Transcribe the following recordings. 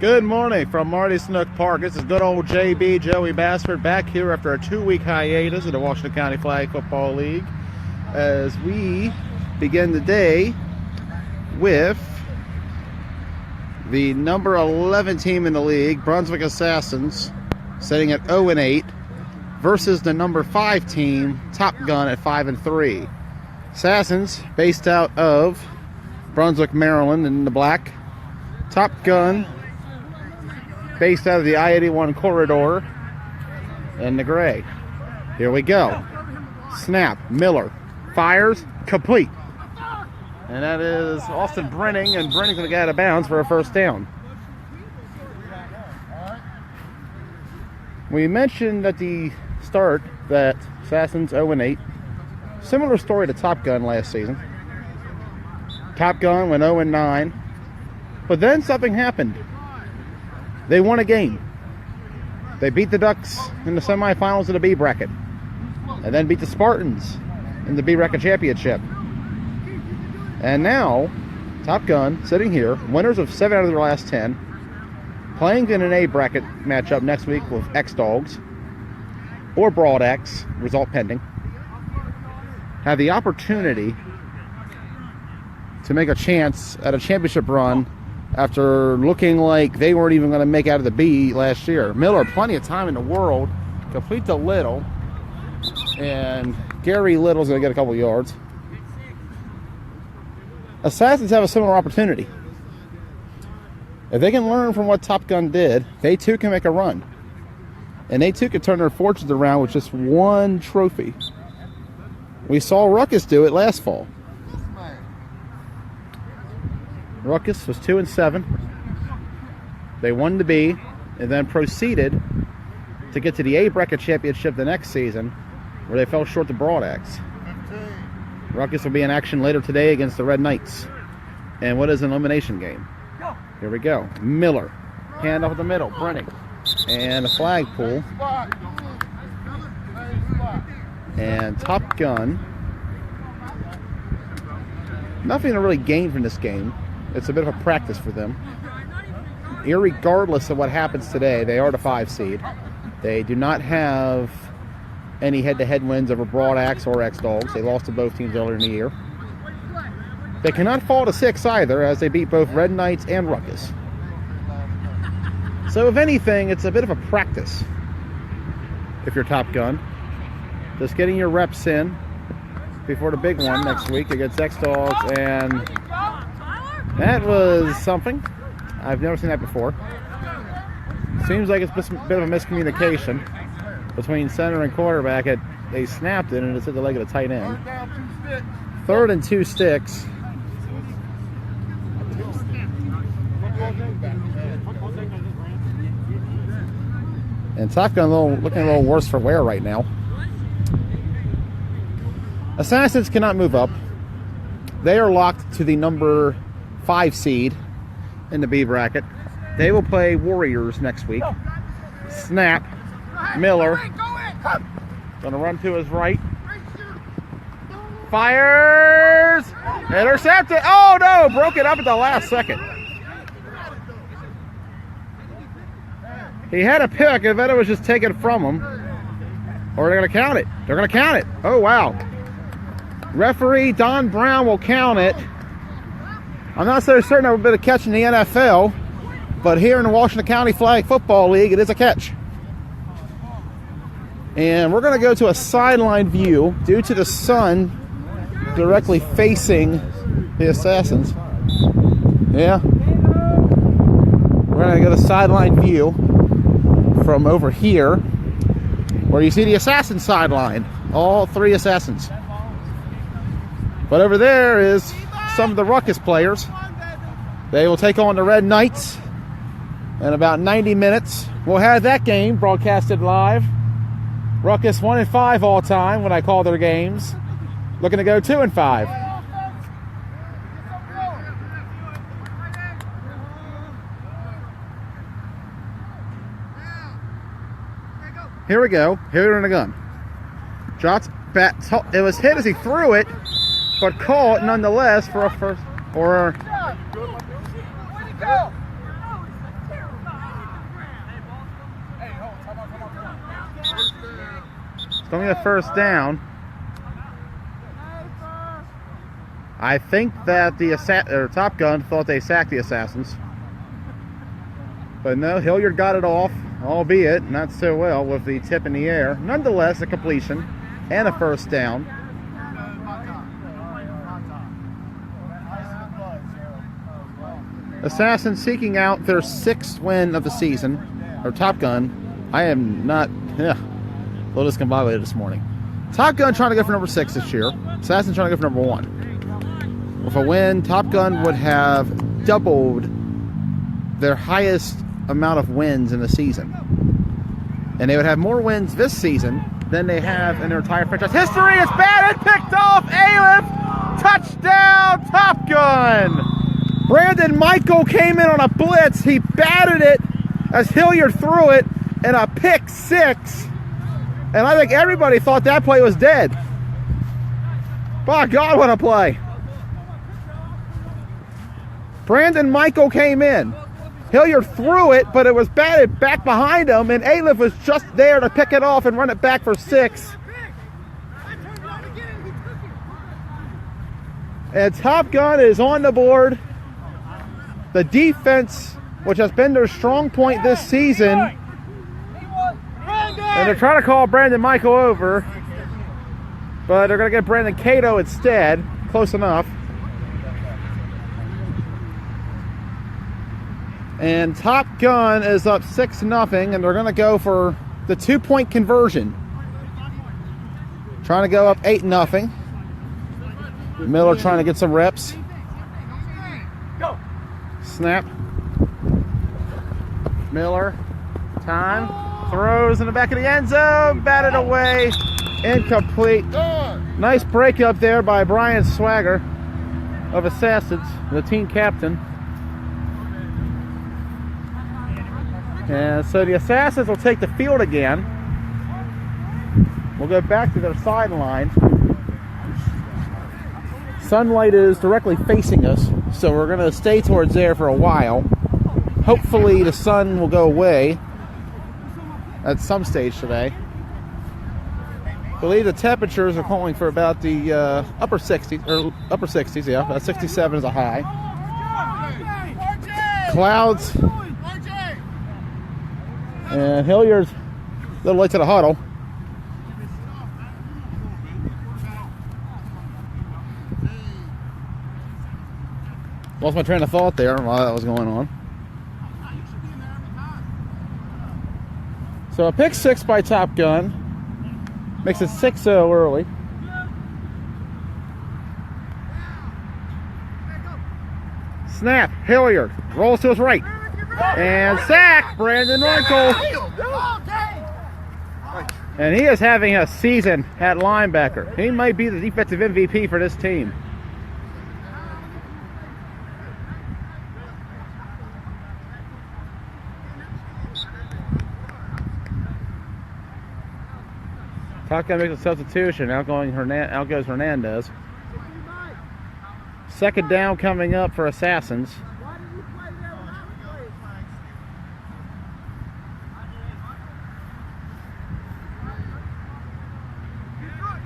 Good morning from Marty Snook Park. This is good old JB, Joey Bassford, back here after a 2-week hiatus in the Washington County Flag Football League as we begin the day with the number 11 team in the league, Brunswick Assassins, sitting at 0-8 versus the number 5 team, Top Gun, at 5-3. Assassins, based out of Brunswick, Maryland, in the black. Top Gun, based out of the I-81 corridor in the gray. Here we go. Snap. Miller fires. Complete. And that is Austin Brenning, and Brenning's going to get out of bounds for a first down. We mentioned at the start that Assassins 0-8. Similar story to Top Gun last season. Top Gun went 0-9. But then something happened. They won a game. They beat the Ducks in the semifinals of the B bracket, and then beat the Spartans in the B bracket championship. And now, Top Gun sitting here, winners of 7 out of their last 10, playing in an A bracket matchup next week with X Dogs or Broad X, result pending, have the opportunity to make a chance at a championship run after looking like they weren't even going to make out of the B last year. Miller, plenty of time in the world, complete to Little, and Gary Little's going to get a couple yards. Assassins have a similar opportunity. If they can learn from what Top Gun did, they too can make a run. And they too can turn their fortunes around with just one trophy. We saw Ruckus do it last fall. Ruckus was 2-7. They won the B and then proceeded to get to the A bracket championship the next season, where they fell short to Broad X. Ruckus will be in action later today against the Red Knights. And what is an elimination game? Here we go. Miller, hand off the middle, Brenning, and a flag pull. And Top Gun. Nothing to really gain from this game. It's a bit of a practice for them. Irregardless of what happens today, they are the 5 seed. They do not have any head-to-head wins over Broad Axe or X Dogs. They lost to both teams earlier in the year. They cannot fall to 6 either, as they beat both Red Knights and Ruckus. So if anything, it's a bit of a practice if you're Top Gun. Just getting your reps in before the big one next week against X Dogs, and that was something. I've never seen that before. Seems like it's just a bit of a miscommunication between center and quarterback. They snapped it and it's hit the leg of the tight end. 3rd and 2 sticks. And Top Gun looking a little worse for wear right now. Assassins cannot move up. They are locked to the number 5 seed in the B bracket. They will play Warriors next week. Snap. Miller. Gonna run to his right. Fires. Intercepted. Oh no! Broke it up at the last second. He had a pick. I bet it was just taken from him. Or they're gonna count it. They're gonna count it. Oh wow. Referee Don Brown will count it. I'm not so certain I've been a catch in the NFL, but here in the Washington County Flag Football League, it is a catch. And we're going to go to a sideline view due to the sun directly facing the Assassins. Yeah. We're going to get a sideline view from over here, where you see the Assassin sideline. All 3 Assassins. But over there is some of the Ruckus players. They will take on the Red Knights in about 90 minutes. We'll have that game broadcasted live. Ruckus 1-5 all time when I call their games. Looking to go 2-5. Here we go. Here in the gun. Shots bat. It was hit as he threw it, but caught nonetheless for a first. Or It's going to be a first down. I think that the Top Gun thought they sacked the Assassins. But no, Hilliard got it off, albeit not so well with the tip in the air. Nonetheless, a completion and a first down. Assassins seeking out their 6th win of the season, or Top Gun. I am not, a little discombobulated this morning. Top Gun trying to go for number 6 this year. Assassins trying to go for number 1. With a win, Top Gun would have doubled their highest amount of wins in the season. And they would have more wins this season than they have in their entire franchise history. It's batted, picked off, Aliff, touchdown, Top Gun. Brandon Michael came in on a blitz. He batted it as Hilliard threw it in a pick 6. And I think everybody thought that play was dead. By God, what a play. Brandon Michael came in. Hilliard threw it, but it was batted back behind him, and Aliff was just there to pick it off and run it back for 6. And Top Gun is on the board. The defense, which has been their strong point this season, and they're trying to call Brandon Michael over, but they're going to get Brandon Cato instead. Close enough. And Top Gun is up 6-0, and they're going to go for the 2-point conversion. Trying to go up 8-0. Miller trying to get some reps. Snap. Miller. Time. Throws in the back of the end zone. Batted away. Incomplete. Nice break up there by Brian Swagger of Assassins, the team captain. And so the Assassins will take the field again. We'll go back to their sideline. Sunlight is directly facing us, so we're going to stay towards there for a while. Hopefully the sun will go away at some stage today. I believe the temperatures are calling for about the upper 60s, yeah. About 67 is a high. Clouds. And Hilliard's a little late to the huddle. Lost my train of thought there while that was going on. So a pick 6 by Top Gun makes it 6-0 early. Snap, Hilliard rolls to his right. And sack, Brandon Michael. And he is having a season at linebacker. He might be the defensive MVP for this team. Top Gun makes a substitution. Out goes Hernandez. Second down coming up for Assassins.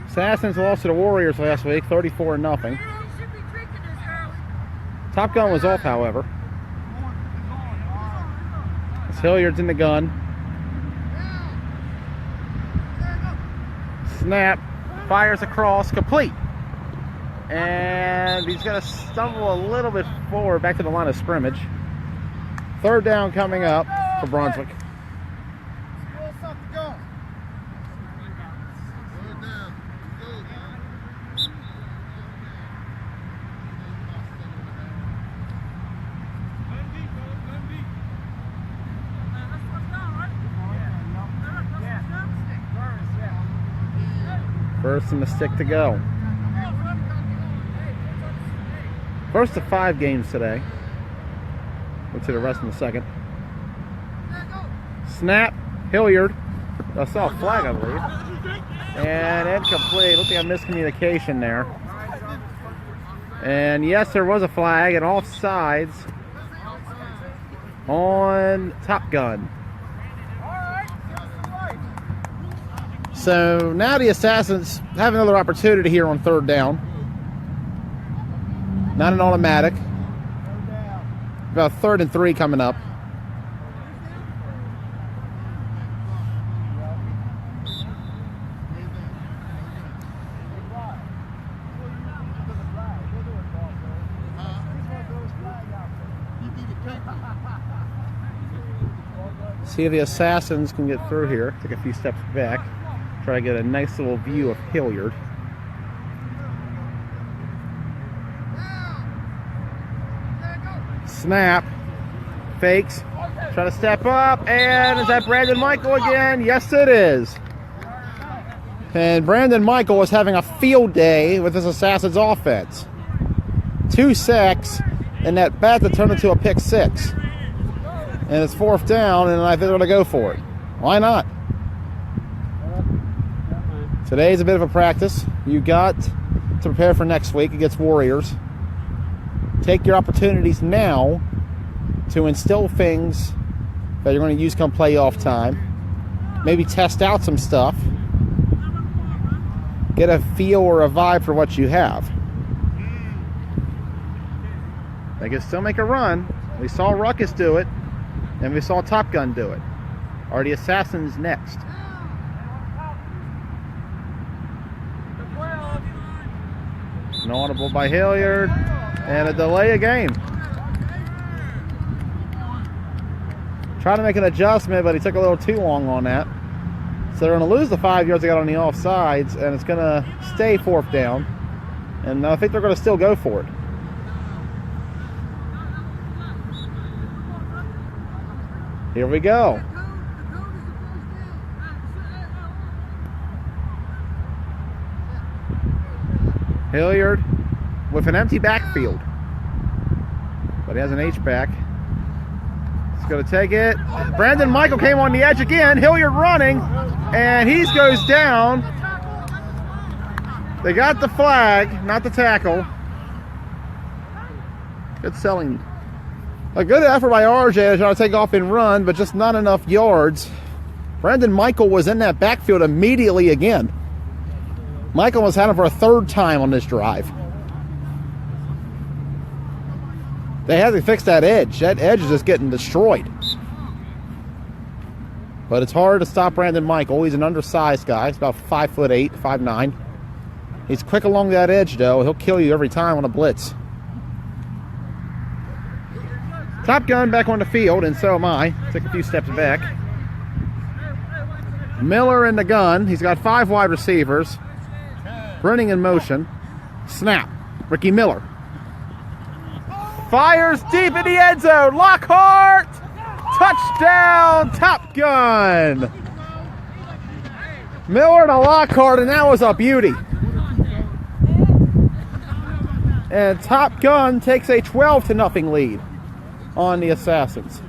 Assassins lost to the Warriors last week, 34-0. Top Gun was off, however. As Hilliard's in the gun. Snap, fires across, complete. And he's going to stumble a little bit forward back to the line of scrimmage. Third down coming up for Brunswick. First and the stick to go. First of 5 games today. We'll see the rest in a second. Snap, Hilliard. I saw a flag, I believe. And incomplete. Looks like a miscommunication there. And yes, there was a flag and offsides on Top Gun. So now the Assassins have another opportunity here on 3rd down. Not an automatic. About 3rd and 3 coming up. See if the Assassins can get through here. Take a few steps back. Try to get a nice little view of Hilliard. Snap. Fakes. Try to step up. And is that Brandon Michael again? Yes, it is. And Brandon Michael was having a field day with this Assassins offense. 2 sacks, and that bat that turned into a pick 6. And it's 4th down, and I think they're going to go for it. Why not? Today's a bit of a practice. You got to prepare for next week against Warriors. Take your opportunities now to instill things that you're going to use come playoff time. Maybe test out some stuff. Get a feel or a vibe for what you have. They can still make a run. We saw Ruckus do it, and we saw Top Gun do it. Are the Assassins next? An audible by Hilliard, and a delay of game. Trying to make an adjustment, but he took a little too long on that. So they're going to lose the 5 yards they got on the offsides, and it's going to stay 4th down. And I think they're going to still go for it. Here we go. Hilliard with an empty backfield. But he has an H-back. He's going to take it. Brandon Michael came on the edge again. Hilliard running. And he goes down. They got the flag, not the tackle. Good selling. A good effort by RJ to try to take off and run, but just not enough yards. Brandon Michael was in that backfield immediately again. Michael was had him for a 3rd time on this drive. They had to fix that edge. That edge is just getting destroyed. But it's hard to stop Brandon Michael. He's an undersized guy. He's about 5'8", 5'9". He's quick along that edge, though. He'll kill you every time on a blitz. Top Gun back on the field, and so am I. Take a few steps back. Miller in the gun. He's got 5 wide receivers. Running in motion. Snap. Ricky Miller. Fires deep in the end zone. Lockhart. Touchdown, Top Gun. Miller to Lockhart, and that was a beauty. And Top Gun takes a 12-0 lead on the Assassins.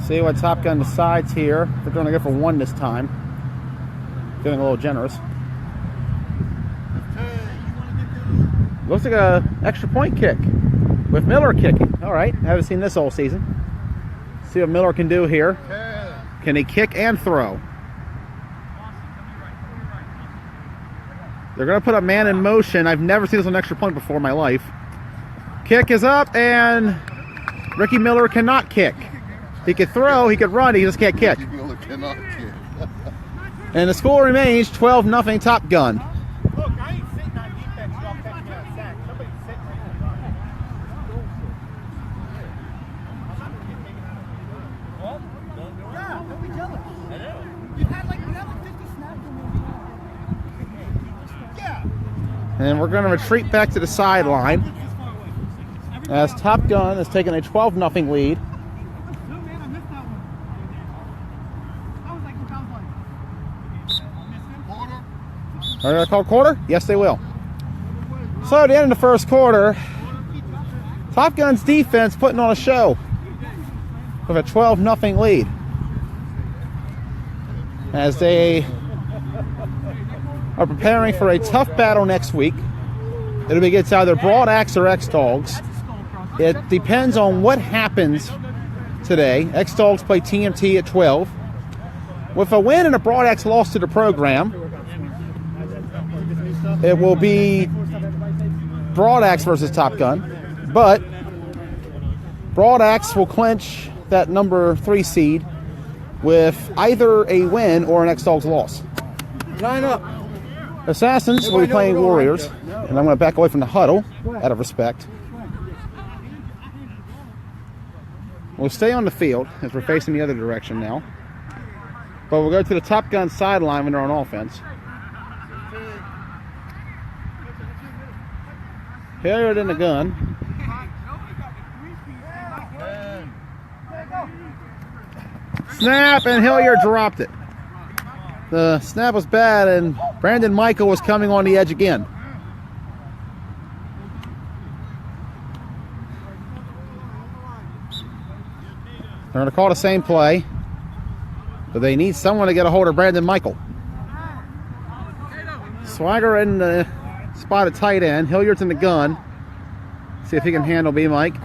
See what Top Gun decides here. They're going to go for 1 this time. Feeling a little generous. Looks like a extra point kick with Miller kicking. All right, haven't seen this all season. See what Miller can do here. Can he kick and throw? They're going to put a man in motion. I've never seen this on an extra point before in my life. Kick is up, and Ricky Miller cannot kick. He could throw, he could run, he just can't kick. And the score remains 12-0 Top Gun. Look, I ain't sitting on defense. Y'all catch me on a sack. Somebody's sitting there. Yeah, don't be jealous. I know. You had like 50 snaps in there. Yeah. And we're going to retreat back to the sideline as Top Gun has taken a 12-0 lead. Are they going to call quarter? Yes, they will. So at the end of the first quarter, Top Gun's defense putting on a show with a 12-0 lead as they are preparing for a tough battle next week. It'll be against either Broad Axe or X-Dogs. It depends on what happens today. X-Dogs play TMT at 12. With a win and a Broad Axe loss to the program, it will be Broad Axe versus Top Gun. But Broad Axe will clinch that number 3 seed with either a win or an X-Dogs loss. Line up. Assassins will be playing Warriors, and I'm going to back away from the huddle out of respect. We'll stay on the field as we're facing the other direction now. But we'll go to the Top Gun sideline when they're on offense. Hilliard in the gun. Snap, and Hilliard dropped it. The snap was bad, and Brandon Michael was coming on the edge again. They're going to call the same play, but they need someone to get a hold of Brandon Michael. Swagger in the spot at tight end. Hilliard's in the gun. See if he can handle B-Mike.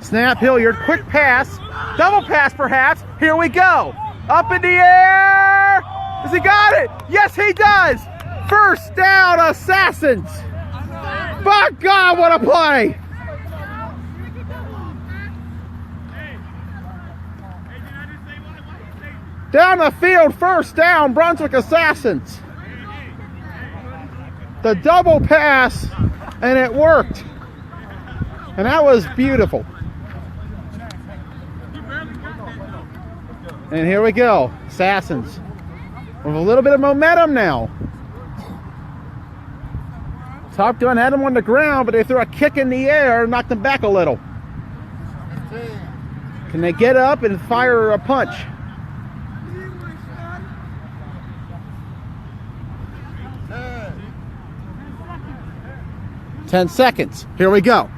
Snap, Hilliard, quick pass. Double pass, perhaps. Here we go. Up in the air. Has he got it? Yes, he does. First down, Assassins. By God, what a play. Down the field, first down, Brunswick Assassins. The double pass, and it worked. And that was beautiful. And here we go, Assassins. With a little bit of momentum now. Top Gun had them on the ground, but they threw a kick in the air and knocked them back a little. Can they get up and fire a punch? Ten seconds. Here we go.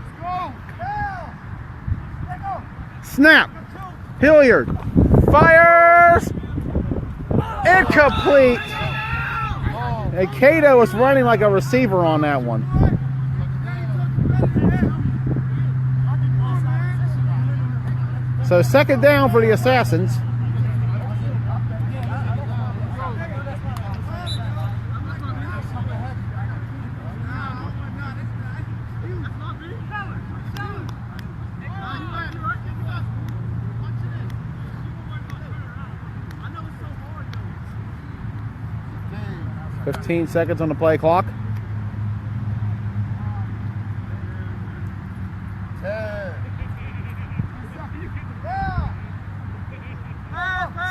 Snap. Hilliard fires. Incomplete. And Cato was running like a receiver on that one. So second down for the Assassins. $15 seconds on the play clock. 10.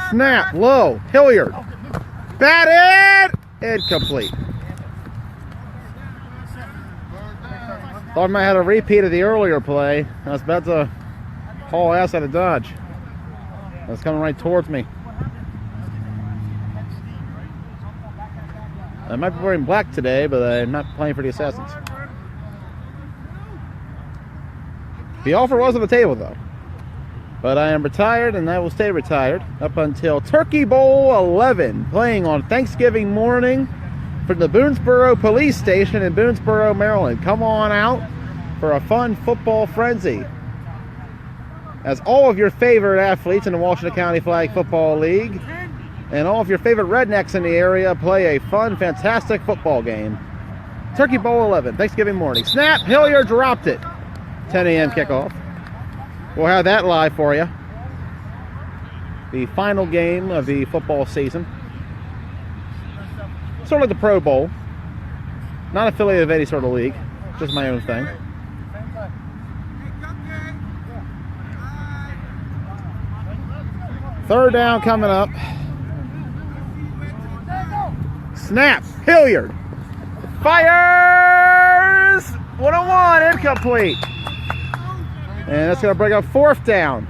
Snap, low, Hilliard. Batted, incomplete. Thought I might have a repeat of the earlier play. I was about to haul ass out of Dodge. That's coming right towards me. I might be wearing black today, but I'm not playing for the Assassins. The offer was on the table, though. But I am retired, and I will stay retired up until Turkey Bowl 11, playing on Thanksgiving morning from the Boonesboro Police Station in Boonesboro, Maryland. Come on out for a fun football frenzy, as all of your favorite athletes in the Washington County Flag Football League and all of your favorite rednecks in the area play a fun, fantastic football game. Turkey Bowl 11, Thanksgiving morning. Snap, Hilliard dropped it. 10 a.m. kickoff. We'll have that live for you. The final game of the football season. Sort of like the Pro Bowl. Not affiliated with any sort of league. Just my own thing. Third down coming up. Snap, Hilliard fires, 101, incomplete. And that's going to bring up fourth down.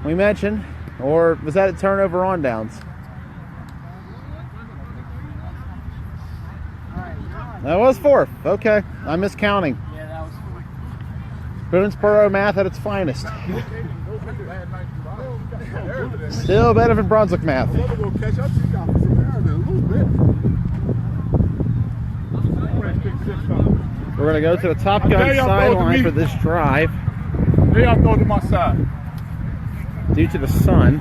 We mentioned, or was that a turnover on downs? That was fourth. Okay, I'm miscounting. Boonesboro math at its finest. Still better than Brunswick math. We're going to go to the Top Gun sideline for this drive. There y'all go to my side. Due to the sun.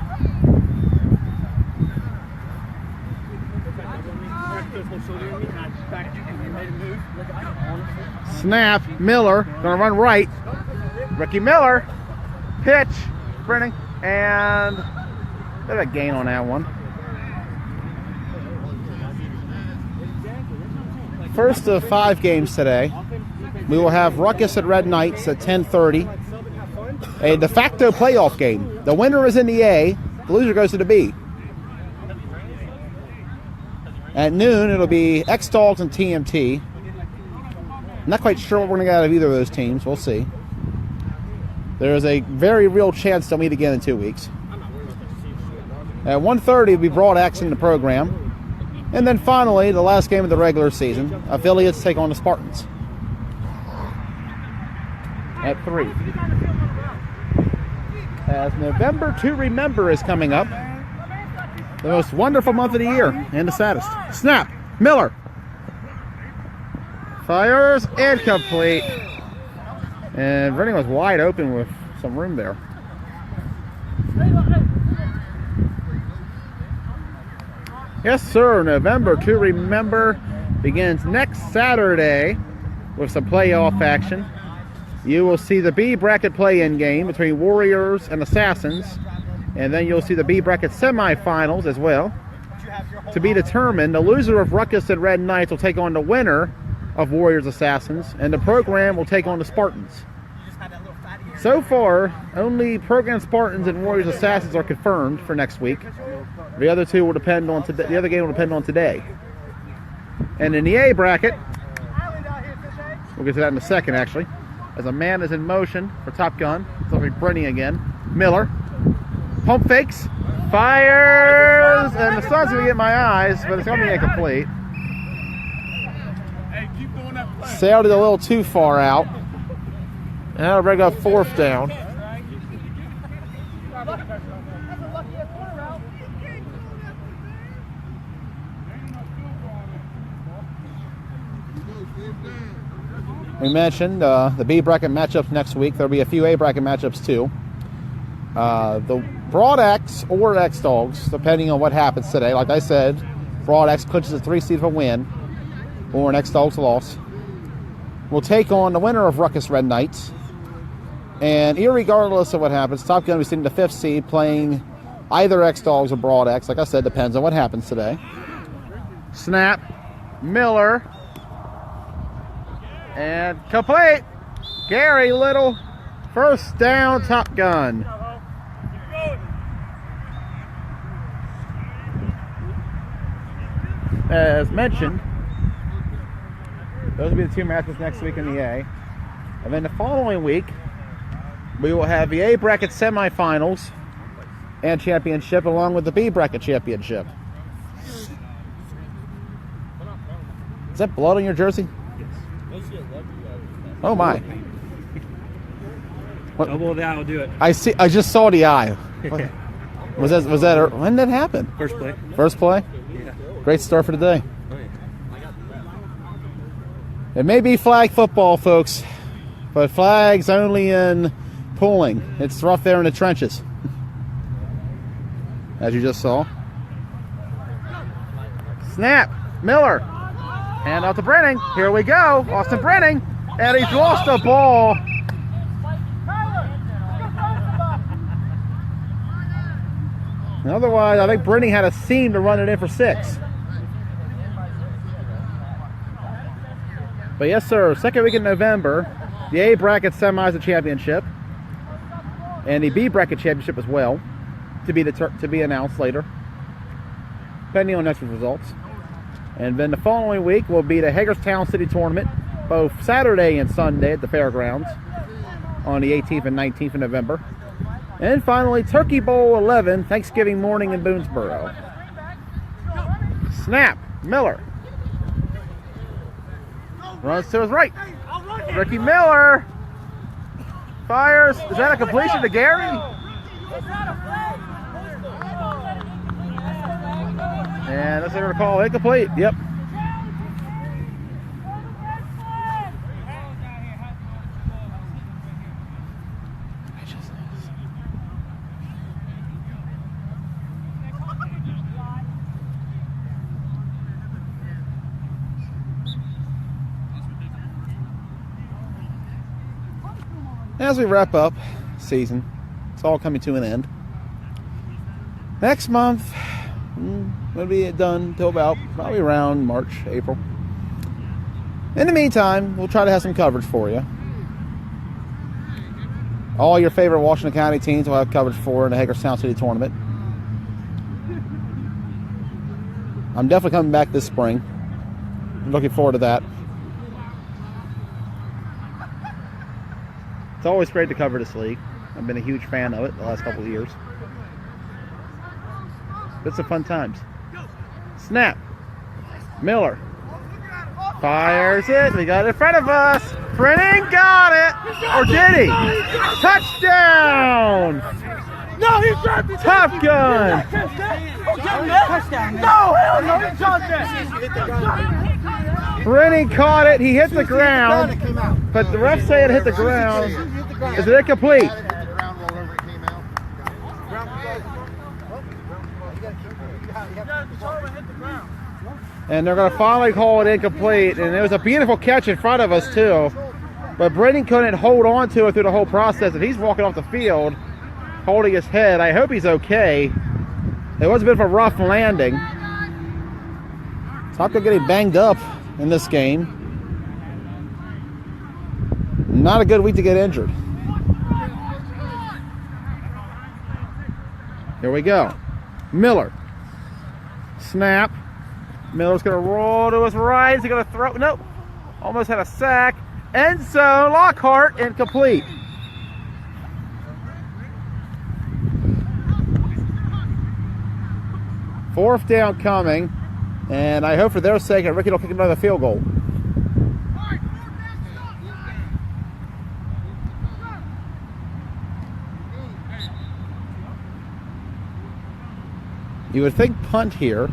Snap, Miller, gonna run right. Ricky Miller, pitch, sprinting, and bit of a gain on that one. First of 5 games today. We will have Ruckus at Red Knights at 10:30. A de facto playoff game. The winner is in the A, the loser goes to the B. At noon, it'll be X-Dogs and TMT. Not quite sure what we're going to get out of either of those teams. We'll see. There's a very real chance they'll meet again in 2 weeks. At 1:30, it'll be Broad X in the program. And then finally, the last game of the regular season, Affiliates take on the Spartans. At 3. As November to Remember is coming up. The most wonderful month of the year, and the saddest. Snap, Miller. Fires, incomplete. And running was wide open with some room there. Yes, sir, November to Remember begins next Saturday with some playoff action. You will see the B bracket play-in game between Warriors and Assassins. And then you'll see the B bracket semifinals as well. To be determined, the loser of Ruckus and Red Knights will take on the winner of Warriors Assassins, and the program will take on the Spartans. So far, only program Spartans and Warriors Assassins are confirmed for next week. The other two will depend on today. The other game will depend on today. And in the A bracket, we'll get to that in a second actually. As a man is in motion for Top Gun, it's going to be Brenny again. Miller. Pump fakes, fires, and the sun's going to get my eyes, but it's going to be incomplete. Hey, keep doing that play. Sailed it a little too far out. And now we're going to go 4th down. We mentioned the B bracket matchups next week. There'll be a few A bracket matchups too. The Broad X or X Dogs, depending on what happens today. Like I said, Broad X clinches a 3 seed for win, or an X Dogs loss. Will take on the winner of Ruckus Red Knights. And irregardless of what happens, Top Gun will be sitting the 5th seed playing either X Dogs or Broad X. Like I said, depends on what happens today. Snap, Miller, and complete. Gary Little, first down, Top Gun. As mentioned, those will be the 2 matches next week in the A. And then the following week, we will have the A bracket semifinals and championship along with the B bracket championship. Is that blood on your jersey? Oh my. What? Double the eye will do it. I just saw the eye. Was that when did that happen? First play. First play? Yeah. Great start for the day. It may be flag football, folks, but flags only in pulling. It's rough there in the trenches, as you just saw. Snap, Miller, hand out to Brenning. Here we go, Austin Brenning, and he's lost the ball. Otherwise, I think Brenning had a seam to run it in for 6. But yes, sir, second week in November, the A bracket semis the championship, and the B bracket championship as well, to be announced later, depending on next week's results. And then the following week will be the Hagerstown City Tournament, both Saturday and Sunday at the fairgrounds on the 18th and 19th of November. And finally, Turkey Bowl 11, Thanksgiving morning in Boonesboro. Snap, Miller. Runs to his right. Ricky Miller fires. Is that a completion to Gary? And that's what we're going to call incomplete. Yep. As we wrap up season, it's all coming to an end. Next month, we'll be done till about probably around March, April. In the meantime, we'll try to have some coverage for you. All your favorite Washington County teams will have coverage for in the Hagerstown City Tournament. I'm definitely coming back this spring. I'm looking forward to that. It's always great to cover this league. I've been a huge fan of it the last couple of years. It's some fun times. Snap. Miller. Fires it. We got it in front of us. Brennan got it. Or did he? Touchdown. No, he dropped it. Top Gun. No, hell no, he dropped that. Brennan caught it. He hit the ground. But the refs say it hit the ground. Is it incomplete? And they're going to finally call it incomplete. And it was a beautiful catch in front of us, too. But Brennan couldn't hold on to it through the whole process. And he's walking off the field, holding his head. I hope he's okay. It was a bit of a rough landing. Top Gun getting banged up in this game. Not a good week to get injured. Here we go. Miller. Snap. Miller's going to roll to his right. He's going to throw. Nope. Almost had a sack. End zone. Lockhart. Incomplete. Fourth down coming. And I hope for their sake that Ricky will kick another field goal. You would think punt here,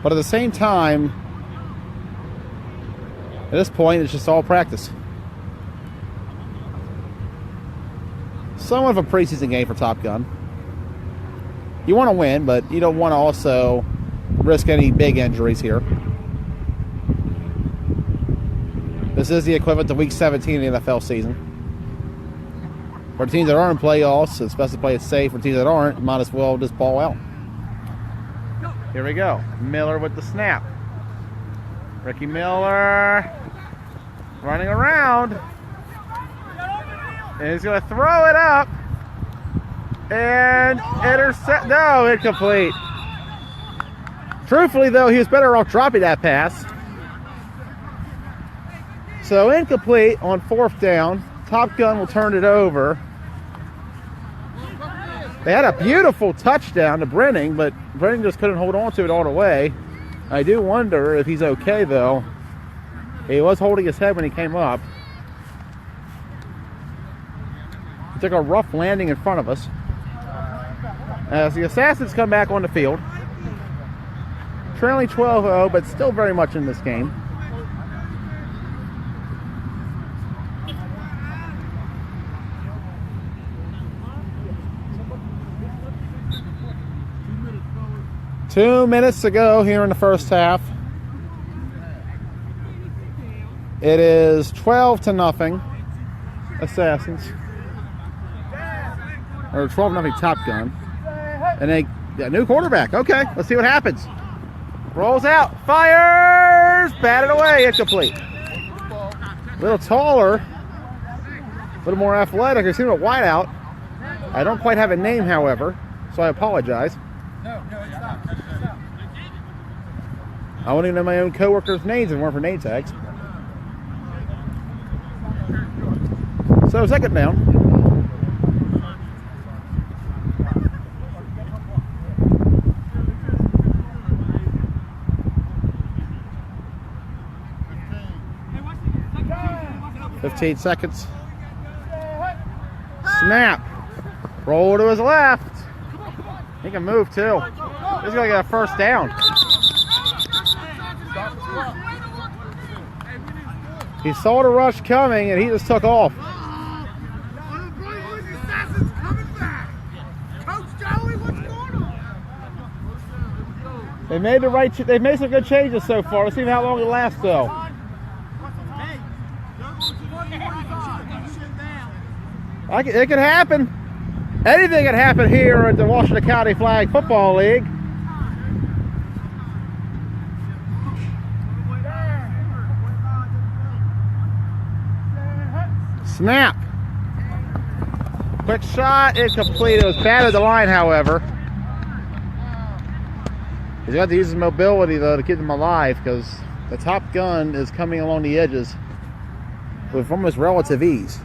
but at the same time, at this point, it's just all practice. Somewhat of a preseason game for Top Gun. You want to win, but you don't want to also risk any big injuries here. This is the equivalent to Week 17 in the NFL season. For teams that are in playoffs, it's best to play it safe. For teams that aren't, might as well just ball out. Here we go. Miller with the snap. Ricky Miller running around. And he's going to throw it up. And intercept. No, incomplete. Truthfully, though, he was better off dropping that pass. So incomplete on fourth down. Top Gun will turn it over. They had a beautiful touchdown to Brennan, but Brennan just couldn't hold on to it all the way. I do wonder if he's okay, though. He was holding his head when he came up. He took a rough landing in front of us. As the Assassins come back on the field. Trailing 12-0, but still very much in this game. Two minutes to go here in the first half. It is 12-0 Assassins. Or 12-0 Top Gun. And they got a new quarterback. Okay, let's see what happens. Rolls out, fires, batted away, incomplete. A little taller, a little more athletic. I see him a wideout. I don't quite have a name, however, so I apologize. No, it's not. I wouldn't even know my own co-workers' names if it weren't for name tags. So second down. .15 seconds. Snap. Roll to his left. He can move too. He's gonna get a first down. He saw the rush coming and he just took off. They made they made some good changes so far. Let's see how long it lasts though. It could happen. Anything can happen here at the Washington County Flag Football League. Snap. Quick shot, incomplete. It was bad at the line, however. He's got to use his mobility, though, to keep them alive because the top gun is coming along the edges with almost relative ease.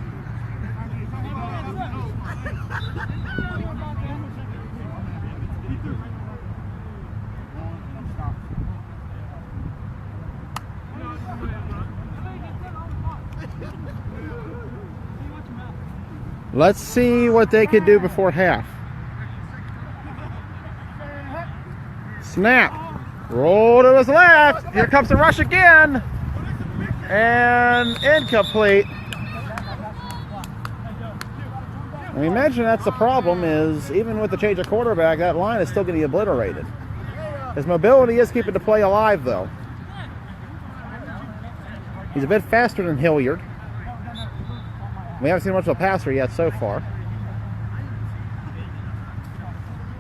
Let's see what they can do before half. Snap. Roll to his left. Here comes the rush again. And incomplete. And we mentioned that's the problem is even with the change of quarterback, that line is still getting obliterated. His mobility is keeping the play alive, though. He's a bit faster than Hilliard. We haven't seen much of a passer yet so far.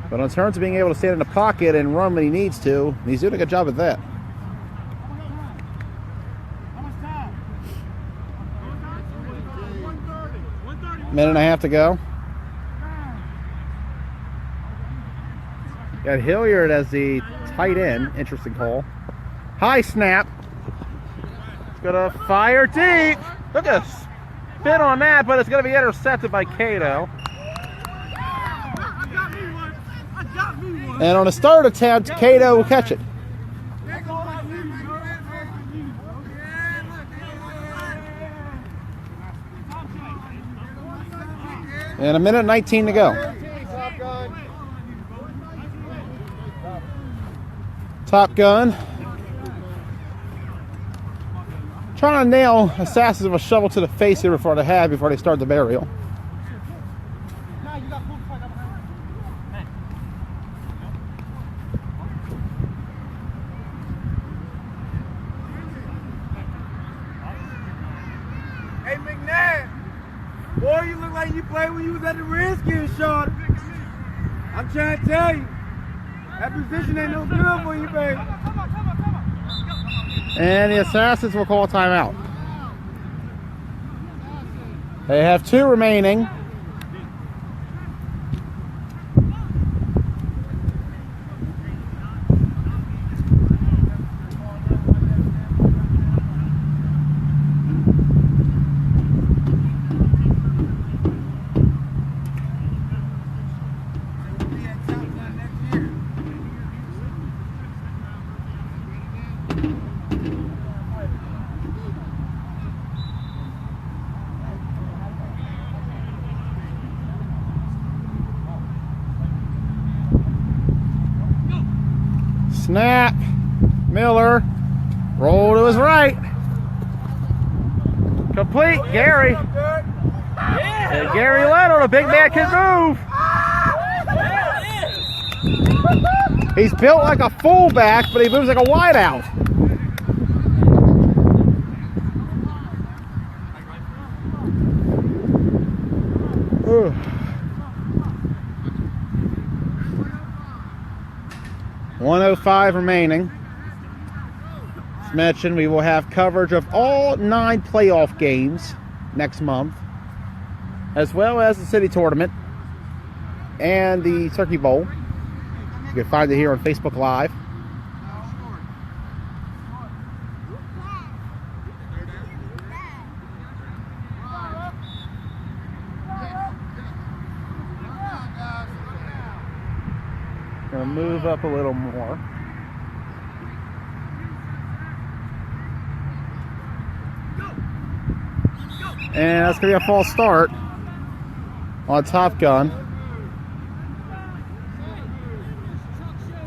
But in terms of being able to stand in the pocket and run when he needs to, he's doing a good job at that. Minute and a half to go. Got Hilliard as the tight end. Interesting call. High snap. It's going to fire deep. Look at this. Spin on that, but it's going to be intercepted by Cato. And on a start attempt, Cato will catch it. And a minute and 19 to go. Top gun. Trying to nail assassins with a shovel to the face here before they start the burial. Hey McNabb, boy, you look like you played when you was at the Redskins, Sean. I'm trying to tell you, that position ain't no good for you, baby. And the Assassins will call a timeout. They have 2 remaining. Snap. Miller. Roll to his right. Complete. Gary. And Gary Little, the big man can move. He's built like a fullback, but he moves like a wideout. Ooh. 1:05 remaining. As mentioned, we will have coverage of all 9 playoff games next month, as well as the city tournament and the Turkey Bowl. You can find it here on Facebook Live. Gonna move up a little more. And that's gonna be a false start on Top Gun.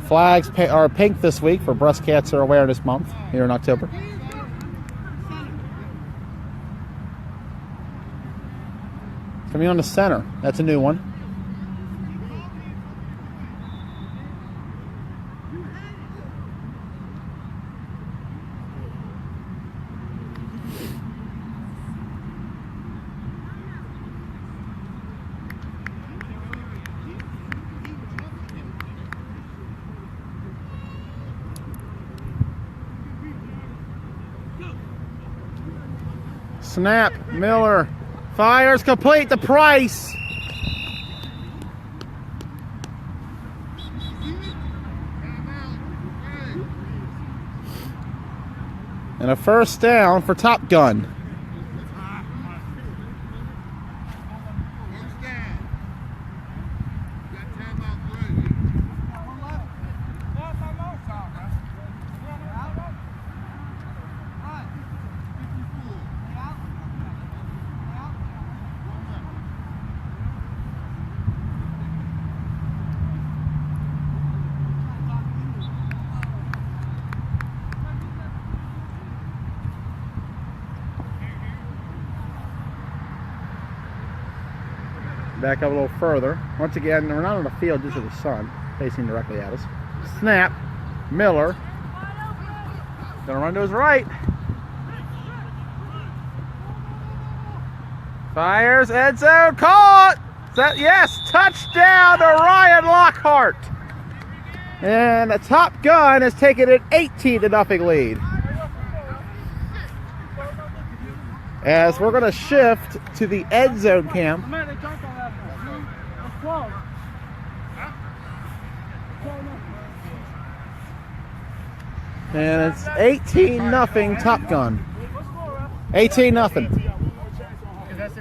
Flags are pink this week for Breast Cancer Awareness Month here in October. Coming on the center. That's a new one. Snap, Miller, fires complete, the Price. And a first down for Top Gun. Back up a little further. Once again, we're not on the field due to the sun facing directly at us. Snap, Miller. Gonna run to his right. Fires, end zone, caught! Yes, touchdown to Ryan Lockhart. And the Top Gun has taken an 18-0 lead. As we're gonna shift to the end zone cam. And it's 18-0 Top Gun. 18-0.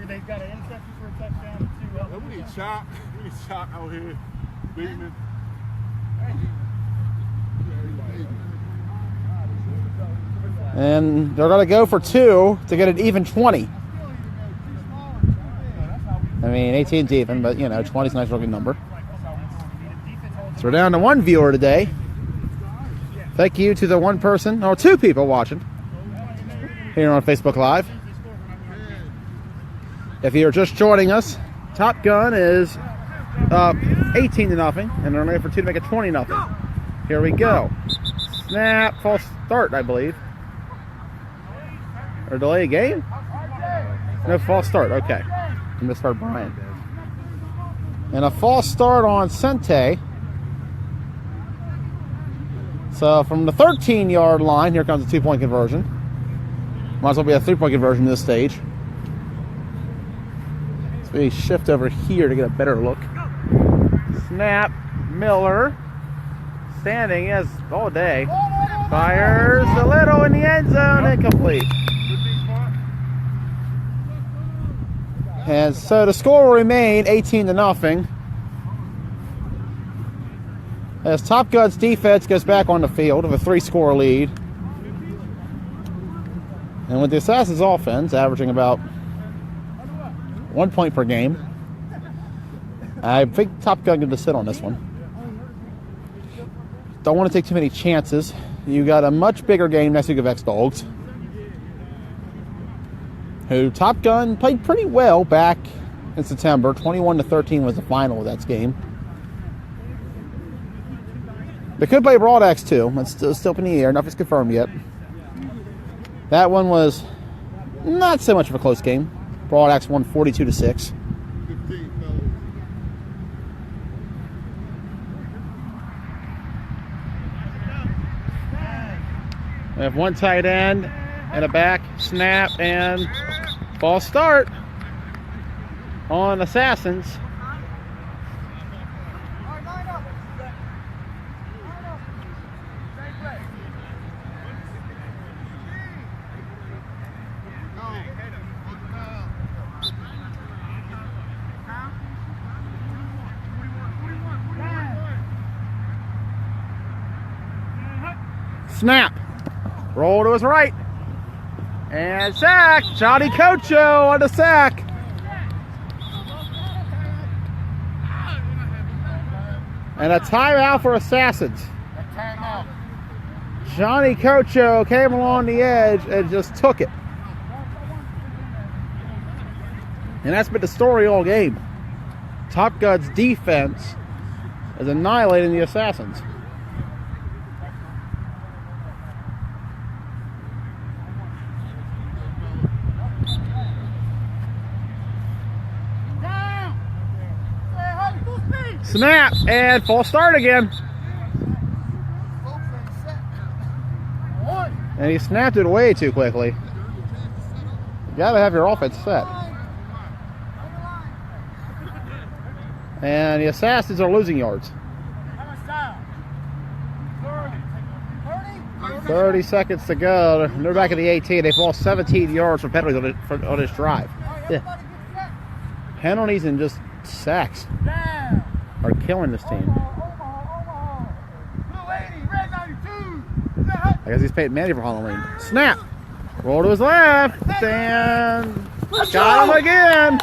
They got an interception for a touchdown. We need shot. We need shot out here. Beating. And they're going to go for 2 to get an even 20. I mean, 18's even, but, you know, 20's a nice looking number. So we're down to 1 viewer today. Thank you to the 1 person, or 2 people watching here on Facebook Live. If you're just joining us, Top Gun is up 18-0, and they're looking for 2 to make it 20-0. Here we go. Snap, false start, I believe. Or delay a game? No, false start. Okay. Misstart Brian. And a false start on Sente. So from the 13-yard line, here comes a 2-point conversion. Might as well be a 3-point conversion at this stage. So we shift over here to get a better look. Snap, Miller. Standing as all day. Fires a little in the end zone, incomplete. And so the score will remain 18-0. As Top Gun's defense goes back on the field with a 3-score lead. And with the Assassins offense averaging about 1 point per game, I think Top Gun can just sit on this one. Don't want to take too many chances. You got a much bigger game next week of X-Dogs, who Top Gun played pretty well back in September. 21-13 was the final of that game. They could play Broad Axe too. It's still up in the air. Nothing's confirmed yet. That one was not so much of a close game. Broad Axe won 42-6. We have 1 tight end and a back, snap, and false start on Assassins. Snap. Roll to his right. And sack. Johnny Cocho on the sack. And a timeout for Assassins. Johnny Cocho came along the edge and just took it. And that's been the story all game. Top Gun's defense is annihilating the Assassins. Snap and false start again. And he snapped it way too quickly. You gotta have your offense set. And the Assassins are losing yards. 30 seconds to go. They're back at the 18. They've lost 17 yards from penalties on this drive. Yeah. Penalties and just sacks are killing this team. I guess he's paid Manny for Halloween. Snap! Roll to his left. And got him again.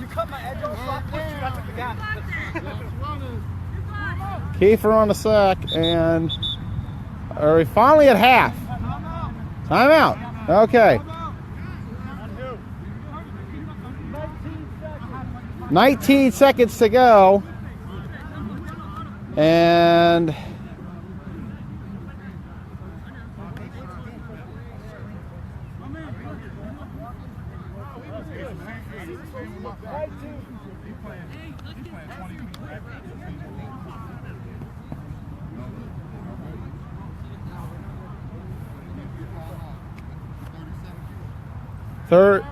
You cut my edge on soft pitch, you got the gap. Kiefer on the sack, and are we finally at half? Timeout. Okay. 19 seconds to go. And third.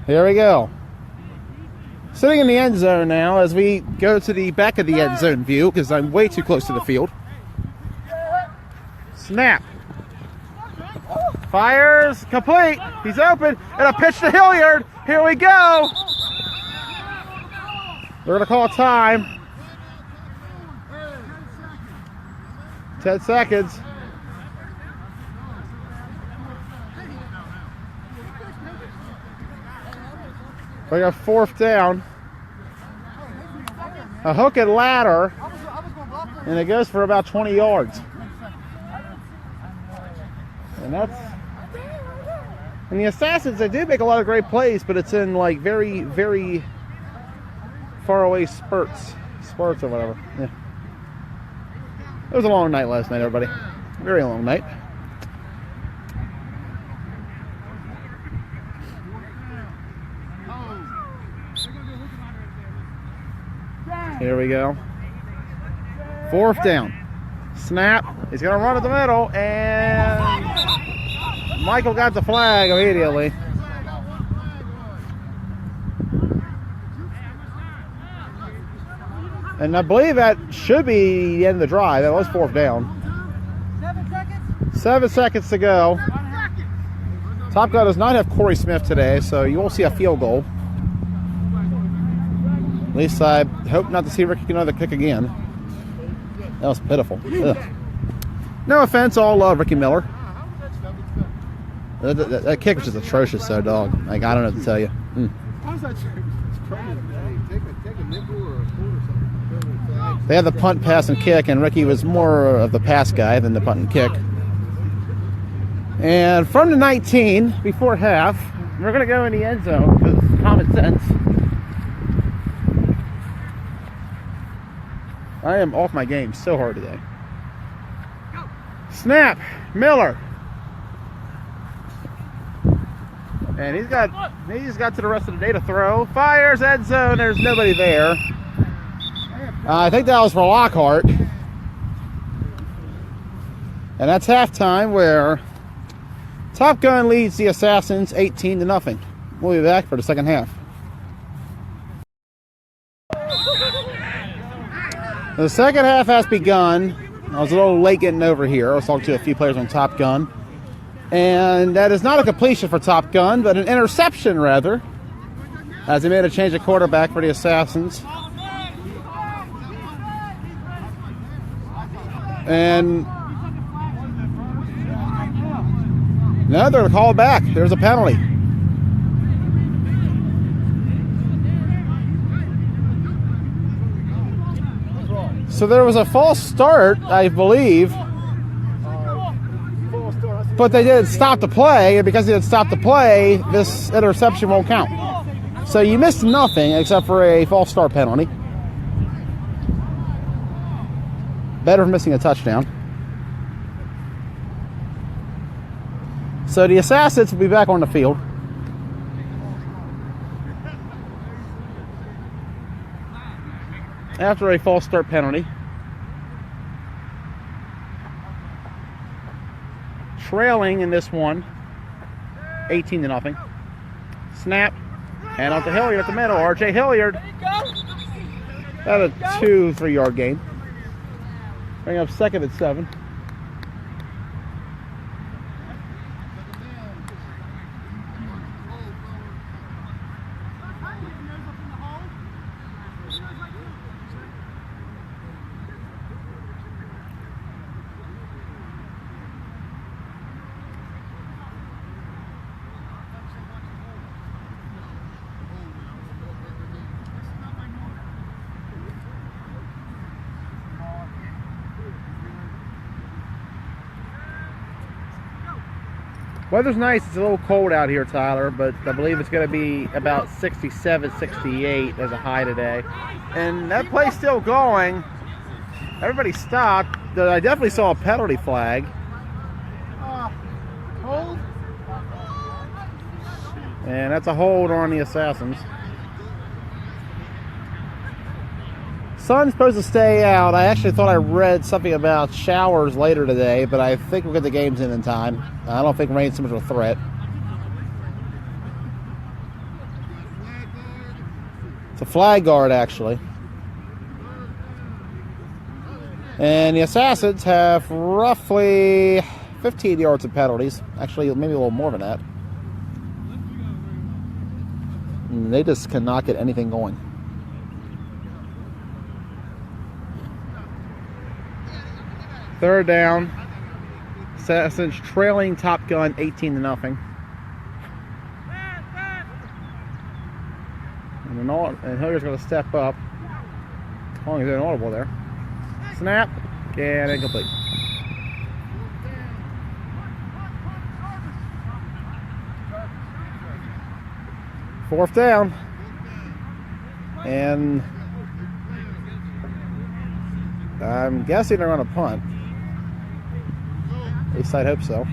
Here we go. Sitting in the end zone now as we go to the back of the end zone view because I'm way too close to the field. Snap. Fires. Complete. He's open. And a pitch to Hilliard. Here we go. We're going to call time. 10 seconds. We got fourth down. A hook and ladder. And it goes for about 20 yards. And that's... And the Assassins, they do make a lot of great plays, but it's in like very, very far away spurts or whatever. Yeah. It was a long night last night, everybody. Very long night. Here we go. Fourth down. Snap. He's going to run at the middle, and Michael got the flag immediately. And I believe that should be the end of the drive. That was fourth down. 7 seconds to go. Top Gun does not have Corey Smith today, so you won't see a field goal. At least I hope not to see Ricky another kick again. That was pitiful. Ugh. No offense, all love Ricky Miller. That kick was just atrocious, though, dog. Like, I don't know what to tell you. They had the punt, pass, and kick, and Ricky was more of the pass guy than the punt and kick. And from the 19, before half, we're going to go in the end zone because it's common sense. I am off my game so hard today. Snap. Miller. And he just got to the rest of the day to throw. Fires, end zone. There's nobody there. I think that was for Lockhart. And that's halftime where Top Gun leads the Assassins 18-0. We'll be back for the second half. The second half has begun. I was a little late getting over here. I was talking to a few players on Top Gun. And that is not a completion for Top Gun, but an interception, rather, as they made a change of quarterback for the Assassins. And no, they're called back. There's a penalty. So there was a false start, I believe, but they didn't stop the play, and because they didn't stop the play, this interception won't count. So you missed nothing except for a false start penalty. Better for missing a touchdown. So the Assassins will be back on the field. After a false start penalty. Trailing in this one, 18-0. Snap, and out to Hilliard at the middle. R.J. Hilliard. About a 2-3 yard gain. Bring up 2nd and 7. Weather's nice. It's a little cold out here, Tyler, but I believe it's going to be about 67, 68 as a high today. And that play's still going. Everybody stopped. I definitely saw a penalty flag. Hold. And that's a hold on the Assassins. Sun's supposed to stay out. I actually thought I read something about showers later today, but I think we'll get the games in time. I don't think rain's so much of a threat. It's a flag guard, actually. And the Assassins have roughly 15 yards of penalties. Actually, maybe a little more than that. And they just cannot get anything going. Third down. Assassins trailing Top Gun 18-0. And Hilliard's going to step up. Calling is inaudible there. Snap. And incomplete. Fourth down. And I'm guessing they're going to punt. At least I'd hope so.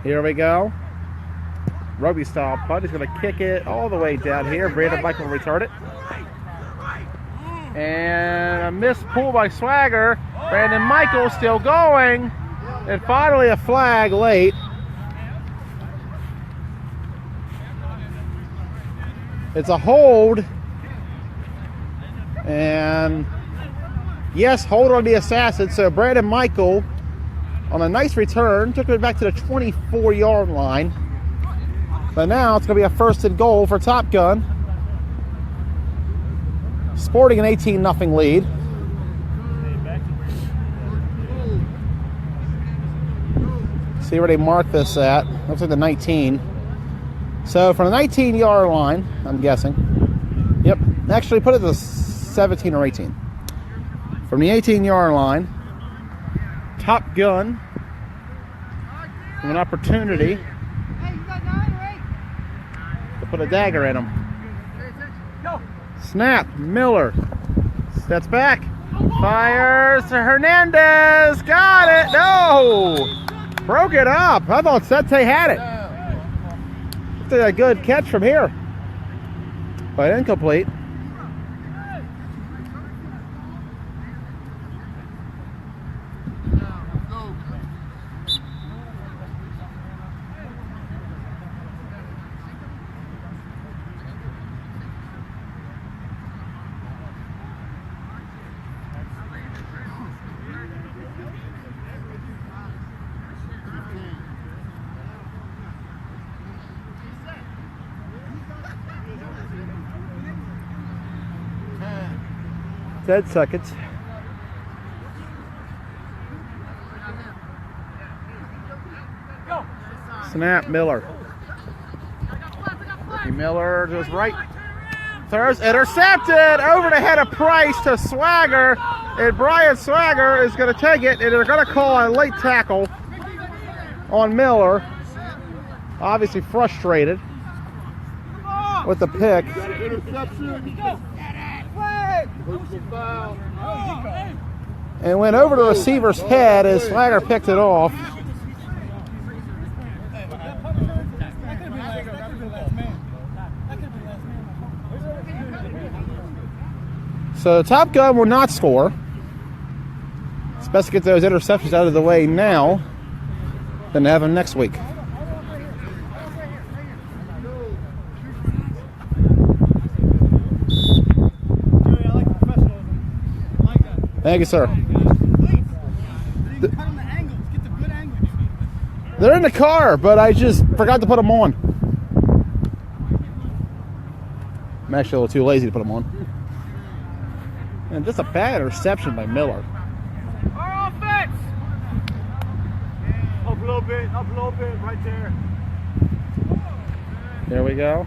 Here we go. Rugby style punt. He's going to kick it all the way down here. Brandon Michael will return it. And a missed pull by Swagger. Brandon Michael still going. And finally a flag late. It's a hold. And yes, hold on the Assassin. So Brandon Michael on a nice return took it back to the 24-yard line. But now it's going to be a 1st and goal for Top Gun. Sporting an 18-0 lead. See where they mark this at. Looks like the 19. So from the 19-yard line, I'm guessing. Yep. Actually, put it to 17 or 18. From the 18-yard line, Top Gun with an opportunity to put a dagger in him. Snap. Miller steps back. Fires to Hernandez. Got it. No. Broke it up. I thought Sete had it. Did a good catch from here. But incomplete. 10 seconds. Snap, Miller. Ricky Miller goes right. Throws, intercepted, over the head of Price to Swagger, and Brian Swagger is going to take it, and they're going to call a late tackle on Miller. Obviously frustrated with the pick. And went over the receiver's head as Swagger picked it off. So Top Gun will not score. It's best to get those interceptions out of the way now than to have them next week. Thank you, sir. They're in the car, but I just forgot to put them on. I'm actually a little too lazy to put them on. And just a bad interception by Miller. Our offense! Up a little bit, right there. There we go.